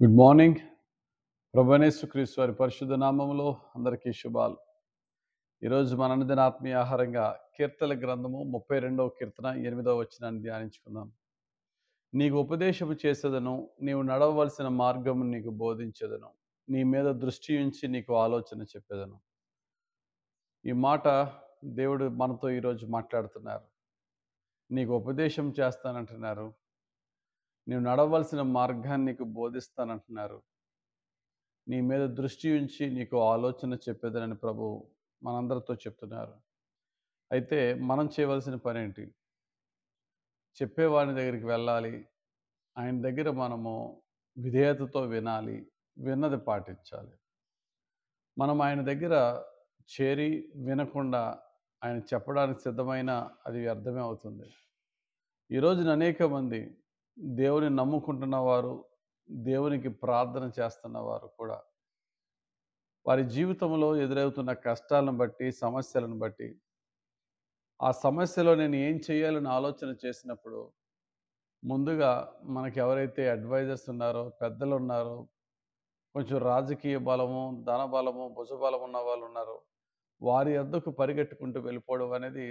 Good morning. ప్రభువైనేసుక్రీస్తు వారి పరిశుద్ధ నామములో అందరికీ శుభాలు. ఈరోజు మన అనుదిన ఆత్మీయ ఆహారంగా కీర్తనల గ్రంథము 32వ కీర్తన 8వ వచనాన్ని ధ్యానించుకుందాం. నీకు ఉపదేశము చేసేదను, నీవు నడవవలసిన మార్గము నీకు బోధించేదను, నీ మీద దృష్టి ఉంచి నీకు ఆలోచన చెప్పేదను. ఈ మాట దేవుడు మనతో ఈరోజు మాట్లాడుతున్నారు. నీకు ఉపదేశం చేస్తానంటున్నారు, నీవు నడవవలసిన మార్గాన్ని నీకు బోధిస్తానంటున్నారు, నీ మీద దృష్టి ఉంచి నీకు ఆలోచన చెప్పేదనని ప్రభు మనందరితో చెప్తున్నారు. అయితే మనం చేయవలసిన పని ఏంటి? చెప్పేవాని దగ్గరికి వెళ్ళాలి. ఆయన దగ్గర మనము విధేయతతో వినాలి. విన్నది పాటించాలి. మనం ఆయన దగ్గర చేరి వినకుండా ఆయన చెప్పడానికి సిద్ధమైన అది వ్యర్థమే అవుతుంది. ఈ రోజున అనేక మంది దేవుని నమ్ముకుంటున్న వారు, దేవునికి ప్రార్థన చేస్తున్న వారు కూడా వారి జీవితంలో ఎదురవుతున్న కష్టాలను బట్టి, సమస్యలను బట్టి, ఆ సమస్యలో నేను ఏం చేయాలని ఆలోచన చేసినప్పుడు, ముందుగా మనకి ఎవరైతే అడ్వైజర్స్ ఉన్నారో, పెద్దలు ఉన్నారో, కొంచెం రాజకీయ బలము, ధన బలము, భుజబలం ఉన్న వాళ్ళు ఉన్నారో, వారి వద్దకు పరిగెట్టుకుంటూ వెళ్ళిపోవడం అనేది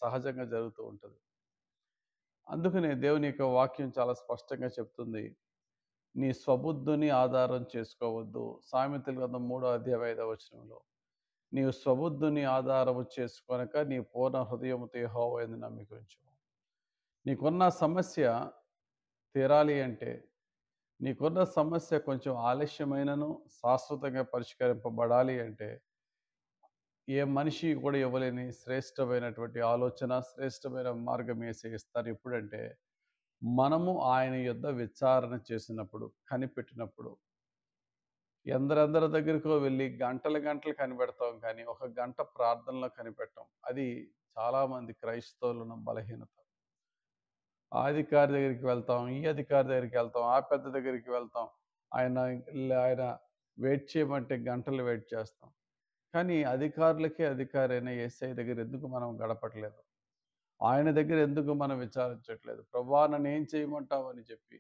సహజంగా జరుగుతూ ఉంటుంది. అందుకనే దేవుని యొక్క వాక్యం చాలా స్పష్టంగా చెప్తుంది. నీ స్వబుద్ధిని ఆధారం చేసుకోవద్దు. సామెతల గ్రంథం 3వ అధ్యాయం 5వ వచనంలో. నీవు స్వబుద్ధిని ఆధారము చేసుకొనక నీ పూర్ణ హృదయముతో యెహోవా యందు నమ్మిక ఉంచుము. నీకున్న సమస్య తీరాలి అంటే, నీకున్న సమస్య కొంచెం ఆలస్యమైనను శాశ్వతంగా పరిష్కరింపబడాలి అంటే, ఏ మనిషి కూడా ఇవ్వలేని శ్రేష్టమైనటువంటి ఆలోచన, శ్రేష్టమైన మార్గం యేసయ్య ఇస్తారు. ఎప్పుడంటే, మనము ఆయన యొద్ద విచారణ చేసినప్పుడు, కనిపెట్టినప్పుడు. ఎందరెందరి దగ్గరికో వెళ్ళి గంటలు గంటలు కనిపెడతాం కానీ, ఒక గంట ప్రార్థనలో కనిపెట్టం. అది చాలామంది క్రైస్తవులున్న బలహీనత. ఆ అధికారి దగ్గరికి వెళ్తాం, ఈ అధికారి దగ్గరికి వెళ్తాం, ఆ పెద్ద దగ్గరికి వెళ్తాం. ఆయన ఆయన వెయిట్ చేయమంటే గంటలు వెయిట్ చేస్తాం. కానీ అధికారులకే అధికారి అయిన యేసయ్య దగ్గర ఎందుకు మనం గడపట్లేదు? ఆయన దగ్గర ఎందుకు మనం విచారించట్లేదు? ప్రభువా నన్నేం చేయమంటావు అని చెప్పి,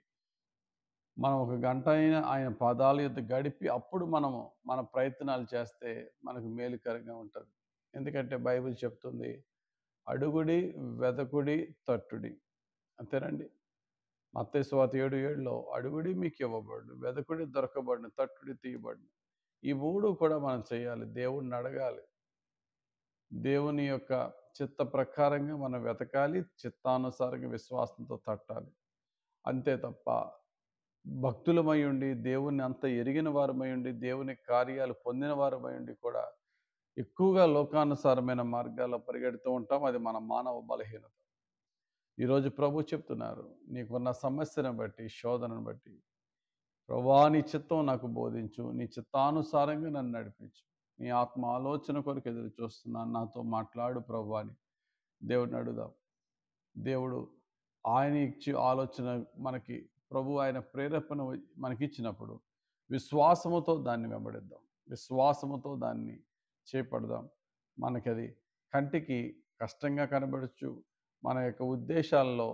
మనం ఒక గంట అయినా ఆయన పాదాల యొద్ద గడిపి అప్పుడు మనము మన ప్రయత్నాలు చేస్తే మనకు మేలుకరంగా ఉంటుంది. ఎందుకంటే బైబిల్ చెప్తుంది, అడుగుడి, వెదకుడి, తట్టుడి. అంతేనండి. మత్తయి సువార్త 7:7లో అడుగుడి మీకు ఇవ్వబడును, వెదకుడి దొరకబడును, తట్టుడి తీయబడును. ఈ 3 కూడా మనం చేయాలి. దేవుణ్ణి అడగాలి. దేవుని యొక్క చిత్త ప్రకారంగా మనం వెతకాలి. చిత్తానుసారంగా విశ్వాసంతో తట్టాలి. అంతే తప్ప భక్తులమై ఉండి, దేవుణ్ణి అంత ఎరిగిన వారమై ఉండి, దేవుని కార్యాలు పొందిన వారమై ఉండి కూడా ఎక్కువగా లోకానుసారమైన మార్గాల్లో పరిగెడుతూ ఉంటాం. అది మన మానవ బలహీనత. ఈరోజు ప్రభు చెప్తున్నారు, నీకున్న సమస్యను బట్టి, శోధనను బట్టి, ప్రభువా నీ చిత్తం నాకు బోధించు, నీ చిత్తానుసారంగా నన్ను నడిపించు, నీ ఆత్మ ఆలోచన కొరకు ఎదురు చూస్తున్నాను, నాతో మాట్లాడు ప్రభువా అని దేవుడిని అడుగుదాం. దేవుడు ఆయన ఇచ్చి ఆలోచన మనకి ప్రభు ఆయన ప్రేరేపణ మనకిచ్చినప్పుడు విశ్వాసముతో దాన్ని వెంబడిద్దాం. విశ్వాసముతో దాన్ని చేపడదాం. మనకది కంటికి కష్టంగా కనబడచ్చు. మన యొక్క ఉద్దేశాల్లో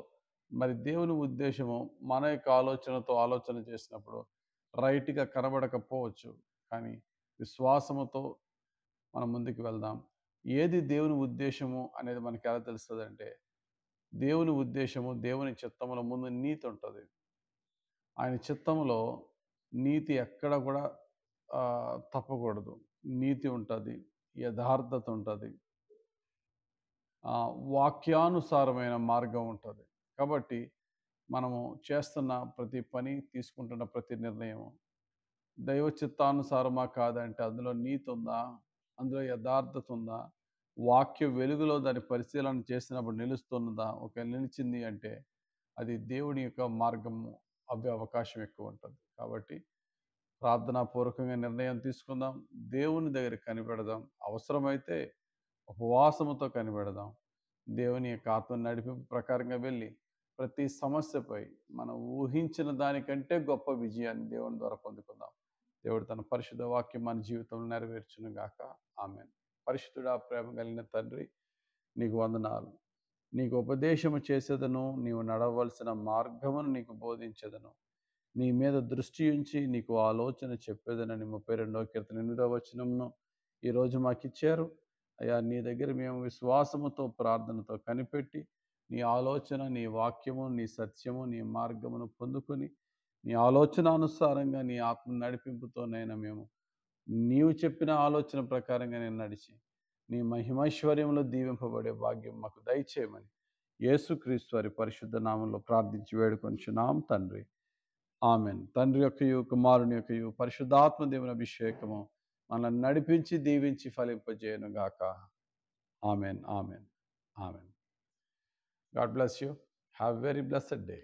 మరి దేవుని ఉద్దేశము మన యొక్క ఆలోచనతో ఆలోచన చేసినప్పుడు రైట్‌గా కనబడకపోవచ్చు. కానీ విశ్వాసముతో మనం ముందుకు వెళ్దాం. ఏది దేవుని ఉద్దేశము అనేది మనకి ఎలా తెలుస్తదంటే, దేవుని ఉద్దేశము, దేవుని చిత్తములో ముందు నీతి ఉంటది. ఆయన చిత్తములో నీతి ఎక్కడ కూడా తప్పకూడదు. నీతి ఉంటది. యథార్థత ఉంటది. వాక్యానుసారమైన మార్గం ఉంటది. కాబట్టి మనము చేస్తున్న ప్రతి పని, తీసుకుంటున్న ప్రతి నిర్ణయము దైవ చిత్తానుసారమా కాదంటే అందులో నీతి ఉందా? అందులో యథార్థత ఉందా? వాక్య వెలుగులో దాన్ని పరిశీలన చేసినప్పుడు నిలుస్తున్నదా? ఒకవేళ నిలిచింది అంటే అది దేవుని యొక్క మార్గము అవ్వే అవకాశం ఎక్కువ ఉంటుంది. కాబట్టి ప్రార్థనాపూర్వకంగా నిర్ణయం తీసుకుందాం. దేవుని దగ్గర కనిపెడదాం. అవసరమైతే ఉపవాసముతో కనిపెడదాం. దేవుని యొక్క ఆత్మ నడిపింపు ప్రకారంగా వెళ్ళి ప్రతి సమస్యపై మనం ఊహించిన దానికంటే గొప్ప విజయాన్ని దేవుని ద్వారా పొందుకుందాం. దేవుడు తన పరిశుద్ధ వాక్యం మన జీవితంలో నెరవేర్చును గాక. ఆమేన్. పరిశుద్ధుడా, ప్రేమ కలిగిన తండ్రి, నీకు వందనాలు. నీకు ఉపదేశము చేసేదను, నీవు నడవలసిన మార్గమును నీకు బోధించెదను. నీ మీద దృష్టి ఉంచి నీకు ఆలోచన చెప్పేదనని 32వ కీర్తన 8వ వచనంను ఈరోజు మాకిచ్చారు. అయ్యా, నీ దగ్గర మేము విశ్వాసముతో ప్రార్థనతో కనిపెట్టి నీ ఆలోచన, నీ వాక్యము, నీ సత్యము, నీ మార్గమును పొందుకొని నీ ఆలోచనానుసారంగా నీ ఆత్మ నడిపింపుతోనైనా మేము నీవు చెప్పిన ఆలోచన ప్రకారంగా నేను నడిచి నీ మహిమైశ్వర్యంలో దీవింపబడే భాగ్యం మాకు దయచేయమని యేసుక్రీస్తు వారి పరిశుద్ధ నామంలో ప్రార్థించి వేడుకొంచున్నాం తండ్రి. ఆమెన్. తండ్రి యొక్కయు, కుమారుని యొక్కయు, పరిశుద్ధాత్మ దేవుని అభిషేకము మనల్ని నడిపించి దీవించి ఫలింపజేయను గాక. Amen. Amen. Amen. God bless you. Have very blessed day.